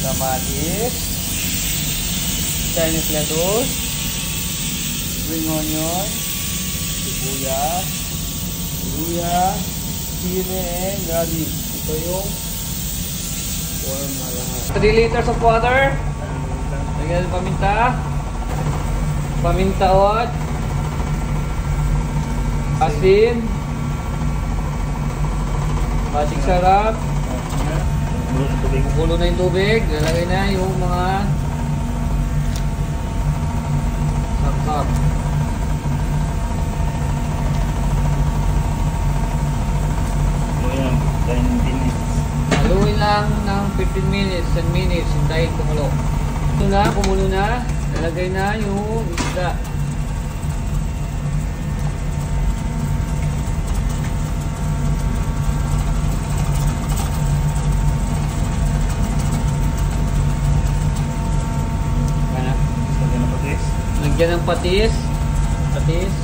kamatis, Chinese lettuce, spring onion, sibuyas, luya, chili, and garlic. Ito yung warm na lahat. 3 liters of water. Lagyan ng paminta. Paminta hot. Asin. Basik sarap. Kukulo na yung tubig. Lalagay na yung mga sangkap. Haluin lang ng 15 minutes, 10 minutes, hintayin kumulo. Kumulo na, lalagay na yung isda. Lagyan ng patis. Patis.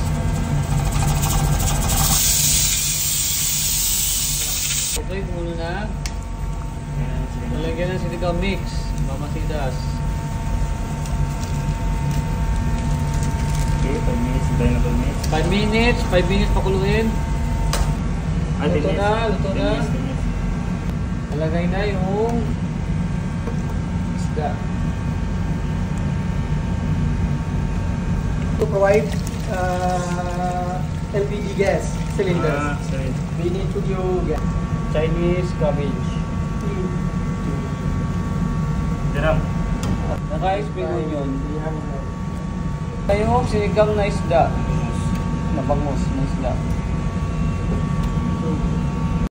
Okay, kumulo na. Lalagyan ng sinigang mix. Mamasitas. Okay, 5 minutes. 5 minutes. 5 minutes pakuluin. Luto na. Luto na. Lalagay na yung isda. To provide LPG gas cylinders. We need to use gas. Chinese cabbage. Dirang. Naka-spring onion. Yung sinigang na isda. Na bangus na isda.